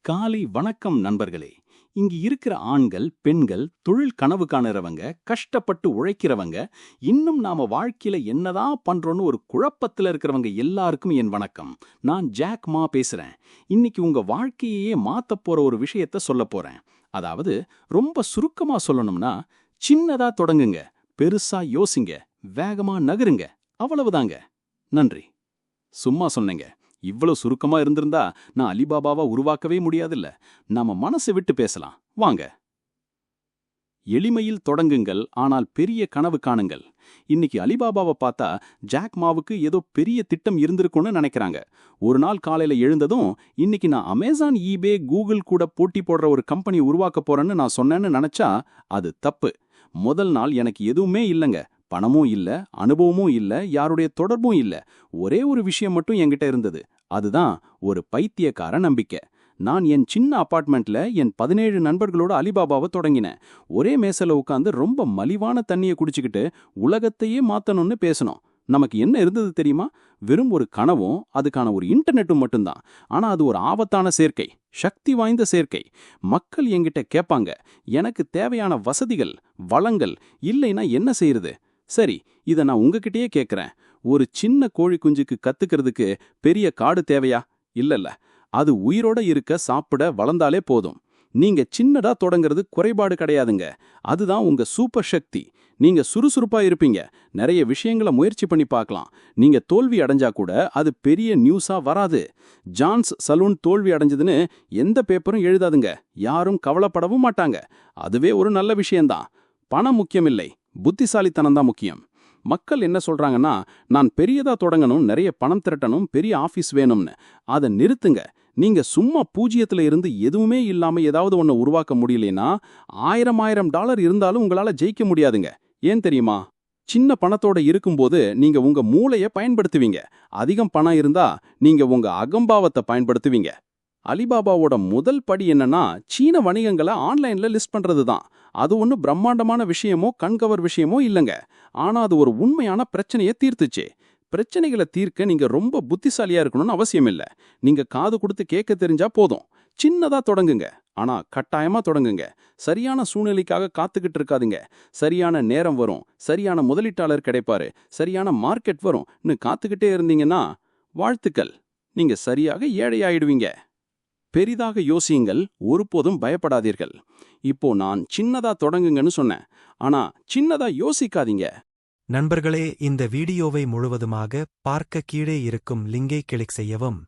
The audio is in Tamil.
காலை வணக்கம் நண்பர்களே. இங்கு இருக்கிற ஆண்கள், பெண்கள், தொழில் கனவு காணுறவங்க, கஷ்டப்பட்டு உழைக்கிறவங்க, இன்னும் நாம வாழ்க்கையில என்னதான் பண்றோம்னு ஒரு குழப்பத்துல இருக்கிறவங்க எல்லாருக்கும் என் வணக்கம். நான் ஜாக் மா பேசுறேன். இன்னைக்கு உங்க வாழ்க்கையே மாத்தப் போற ஒரு விஷயத்த சொல்லப் போறேன். அதாவது ரொம்ப சுருக்கமா சொல்லணும்னா, சின்னதா தொடங்குங்க, பெருசா யோசிங்க, வேகமா நகருங்க, அவ்வளவுதாங்க. நன்றி. சும்மா சொன்னேங்க. இவ்வளவு சுருக்கமா இருந்திருந்தா நான் அலிபாபாவா உருவாக்கவே முடியாதுல்ல. நாம மனசை விட்டு பேசலாம் வாங்க. எளிமையில் தொடங்குங்கள், ஆனால் பெரிய கனவு காணுங்கள். இன்னைக்கு அலிபாபாவை பார்த்தா ஜாக் மாவுக்கு ஏதோ பெரிய திட்டம் இருந்திருக்கும்னு நினைக்கிறாங்க. ஒரு நாள் காலையில எழுந்ததும் இன்னைக்கு நான் அமேசான், ஈபே, கூகுள் கூட போட்டி போடுற ஒரு கம்பெனி உருவாக்க போறேன்னு நான் சொன்னேன்னு நினைச்சா அது தப்பு. முதல் நாள் எனக்கு எதுவுமே இல்லைங்க. பணமும் இல்ல, அனுபவமும் இல்ல, யாருடைய தொடர்பும் இல்ல. ஒரே ஒரு விஷயம் மட்டும் என்கிட்ட இருந்தது. அதுதான் ஒரு பைத்தியக்கார நம்பிக்கை. நான் என் சின்ன அபார்ட்மெண்ட்ல என் 17 நண்பர்களோட அலிபாபாவை தொடங்கினேன். ஒரே மேசல உட்காந்து ரொம்ப மலிவான தண்ணியை குடிச்சுக்கிட்டு உலகத்தையே மாத்தணும்னு பேசணும். நமக்கு என்ன இருந்தது தெரியுமா? வெறும் ஒரு கனவும் அதுக்கான ஒரு இன்டர்நெட்டும் மட்டும்தான். ஆனா அது ஒரு ஆபத்தான சேர்க்கை, சக்தி வாய்ந்த சேர்க்கை. மக்கள் என்கிட்ட கேட்பாங்க, எனக்கு தேவையான வசதிகள், வளங்கள் இல்லைன்னா என்ன செய்யறது? சரி, இதை நான் உங்ககிட்டயே கேட்கறேன். ஒரு சின்ன கோழி குஞ்சுக்கு கத்துக்கிறதுக்கு பெரிய காடு தேவையா? இல்லல்ல. அது உயிரோட இருக்க, சாப்பிட, வளர்ந்தாலே போதும். நீங்க சின்னதா தொடங்குறது குறைபாடு கிடையாதுங்க. அதுதான் உங்க சூப்பர் சக்தி. நீங்க சுறுசுறுப்பா இருப்பீங்க, நிறைய விஷயங்களை முயற்சி பண்ணி பார்க்கலாம். நீங்க தோல்வி அடைஞ்சா கூட அது பெரிய நியூஸா வராது. ஜான்ஸ் சலூன் தோல்வி அடைஞ்சதுன்னு எந்த பேப்பரும் எழுதாதுங்க. யாரும் கவலைப்படவும் மாட்டாங்க. அதுவே ஒரு நல்ல விஷயம்தான். பணம் முக்கியமில்லை, புத்திசாலித்தனம் தான் முக்கியம். மக்கள் என்ன சொல்றாங்கன்னா, நான் பெரியதா தொடங்கணும், நிறைய பணம் திரட்டணும், பெரிய ஆபீஸ் வேணும்னு. அதை நிறுத்துங்க. நீங்க சும்மா பூஜ்ஜியத்துல இருந்து எதுவுமே இல்லாம ஏதாவது ஒண்ணு உருவாக்க முடியலனா, $1000 இருந்தாலும் உங்களால ஜெயிக்க முடியாதுங்க. ஏன் தெரியுமா? சின்ன பணத்தோட இருக்கும்போது நீங்க உங்க மூளைய பயன்படுத்துவீங்க. அதிகம் பணம் இருந்தா நீங்க உங்க அகம்பாவத்தை பயன்படுத்துவீங்க. அலிபாபாவோட முதல் படி என்னன்னா, சீன வணிகங்களை ஆன்லைன்ல லிஸ்ட் பண்றது தான். அது ஒன்றும் பிரம்மாண்டமான விஷயமோ கண்கவர் விஷயமோ இல்லைங்க. ஆனா அது ஒரு உண்மையான பிரச்சனையை தீர்த்துச்சு. பிரச்சனைகளை தீர்க்க நீங்க ரொம்ப புத்திசாலியா இருக்கணும்னு அவசியம் இல்லை. நீங்க காது கொடுத்து கேட்க தெரிஞ்சா போதும். சின்னதா தொடங்குங்க, ஆனா கட்டாயமா தொடங்குங்க. சரியான சூழ்நிலைக்காக காத்துக்கிட்டு இருக்காதீங்க. சரியான நேரம் வரும், சரியான முதலீட்டாளர் கிடைப்பாரு, சரியான மார்க்கெட் வரும்னு காத்துக்கிட்டே இருந்தீங்கன்னா வாழ்த்துக்கள், நீங்க சரியாக ஏழையாயிடுவீங்க. பெரிதாக யோசியுங்கள், ஒருபோதும் பயப்படாதீர்கள். இப்போ நான் சின்னதா தொடங்குங்கன்னு சொன்னேன், ஆனா சின்னதா யோசிக்காதீங்க. நண்பர்களே, இந்த வீடியோவை முழுவதுமாக பார்க்க கீழே இருக்கும் லிங்கை கிளிக் செய்யவும்.